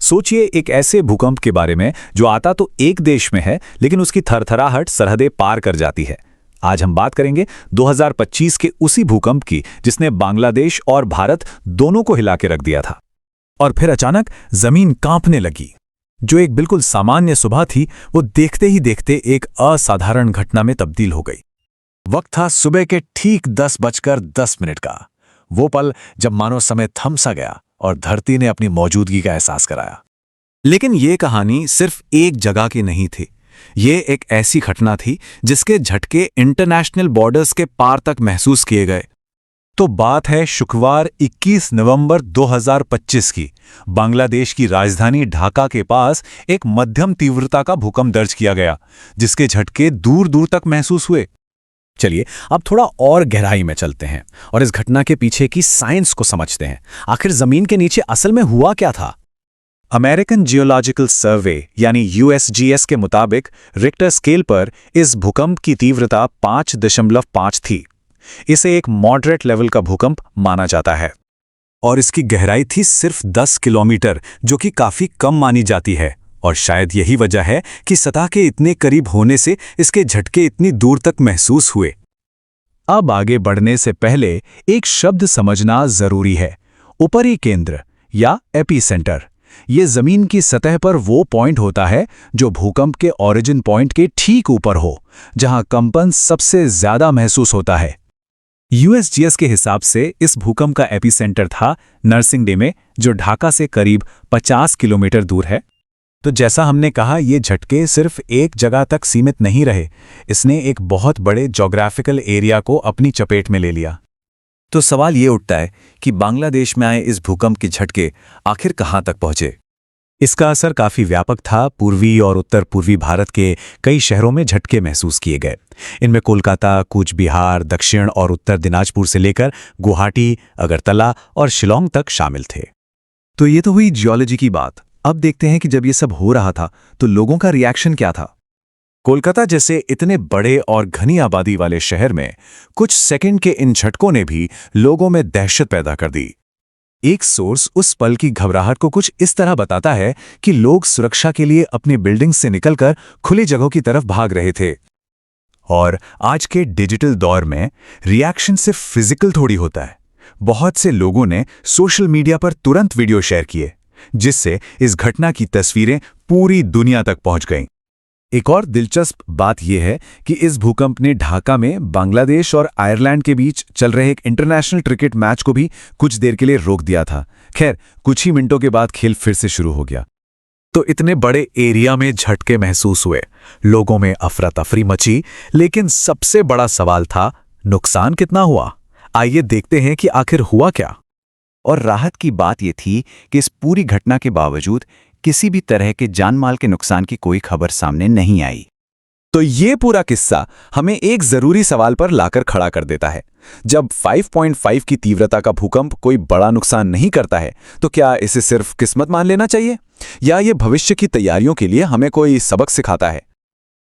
सोचिए एक ऐसे भूकंप के बारे में जो आता तो एक देश में है, लेकिन उसकी थरथराहट सरहदें पार कर जाती है। आज हम बात करेंगे 2025 के उसी भूकंप की जिसने बांग्लादेश और भारत दोनों को हिला के रख दिया था। और फिर अचानक जमीन कांपने लगी। जो एक बिल्कुल सामान्य सुबह थी, वो देखते ही देखते एक असाधारण घटना में तब्दील हो गई। वक्त था सुबह के ठीक 10:10 का। वो पल जब मानो समय थम सा गया और धरती ने अपनी मौजूदगी का एहसास कराया। लेकिन ये कहानी सिर्फ एक जगह की नहीं थी। ये एक ऐसी घटना थी जिसके झटके इंटरनेशनल बॉर्डर्स के पार तक महसूस किए गए। तो बात है शुक्रवार 21 नवंबर 2025 की। बांग्लादेश की राजधानी ढाका के पास एक मध्यम तीव्रता का भूकंप दर्ज किया गया, जिसके झटके दूर दूर तक महसूस हुए। चलिए अब थोड़ा और गहराई में चलते हैं और इस घटना के पीछे की साइंस को समझते हैं। आखिर जमीन के नीचे असल में हुआ क्या था? अमेरिकन जियोलॉजिकल सर्वे यानी यूएसजीएस के मुताबिक रिक्टर स्केल पर इस भूकंप की तीव्रता 5.5 थी। इसे एक मॉडरेट लेवल का भूकंप माना जाता है और इसकी गहराई थी सिर्फ 10 किलोमीटर, जो कि काफी कम मानी जाती है। और शायद यही वजह है कि सतह के इतने करीब होने से इसके झटके इतनी दूर तक महसूस हुए। अब आगे बढ़ने से पहले एक शब्द समझना जरूरी है, ऊपरी केंद्र या एपीसेंटर। ये जमीन की सतह पर वो पॉइंट होता है जो भूकंप के ओरिजिन पॉइंट के ठीक ऊपर हो, जहां कंपन सबसे ज्यादा महसूस होता है। यूएसजीएस के हिसाब से इस भूकंप का एपीसेंटर था नरसिंगडी में, जो ढाका से करीब 50 किलोमीटर दूर है। तो जैसा हमने कहा, ये झटके सिर्फ एक जगह तक सीमित नहीं रहे, इसने एक बहुत बड़े ज्योग्राफिकल एरिया को अपनी चपेट में ले लिया। तो सवाल ये उठता है कि बांग्लादेश में आए इस भूकंप के झटके आखिर कहाँ तक पहुंचे? इसका असर काफी व्यापक था। पूर्वी और उत्तर पूर्वी भारत के कई शहरों में झटके महसूस किए गए। इनमें कोलकाता, कूच बिहार, दक्षिण और उत्तर दिनाजपुर से लेकर गुवाहाटी, अगरतला और शिलोंग तक शामिल थे। तो ये तो हुई जियोलॉजी की बात। अब देखते हैं कि जब ये सब हो रहा था तो लोगों का रिएक्शन क्या था। कोलकाता जैसे इतने बड़े और घनी आबादी वाले शहर में कुछ सेकंड के इन झटकों ने भी लोगों में दहशत पैदा कर दी। एक सोर्स उस पल की घबराहट को कुछ इस तरह बताता है कि लोग सुरक्षा के लिए अपनी बिल्डिंग से निकलकर खुली जगहों की तरफ भाग रहे थे। और आज के डिजिटल दौर में रिएक्शन सिर्फ फिजिकल थोड़ी होता है। बहुत से लोगों ने सोशल मीडिया पर तुरंत वीडियो शेयर किए, जिससे इस घटना की तस्वीरें पूरी दुनिया तक पहुंच गईं। एक और दिलचस्प बात यह है कि इस भूकंप ने ढाका में बांग्लादेश और आयरलैंड के बीच चल रहे एक इंटरनेशनल क्रिकेट मैच को भी कुछ देर के लिए रोक दिया था। खैर, कुछ ही मिनटों के बाद खेल फिर से शुरू हो गया। तो इतने बड़े एरिया में झटके महसूस हुए, लोगों में अफरा तफरी मची, लेकिन सबसे बड़ा सवाल था, नुकसान कितना हुआ? आइए देखते हैं कि आखिर हुआ क्या। और राहत की बात यह थी कि इस पूरी घटना के बावजूद किसी भी तरह के जानमाल के नुकसान की कोई खबर सामने नहीं आई। तो ये पूरा किस्सा हमें एक जरूरी सवाल पर लाकर खड़ा कर देता है। जब 5.5 की तीव्रता का भूकंप कोई बड़ा नुकसान नहीं करता है, तो क्या इसे सिर्फ किस्मत मान लेना चाहिए, या ये भविष्य की तैयारियों के लिए हमें कोई सबक सिखाता है?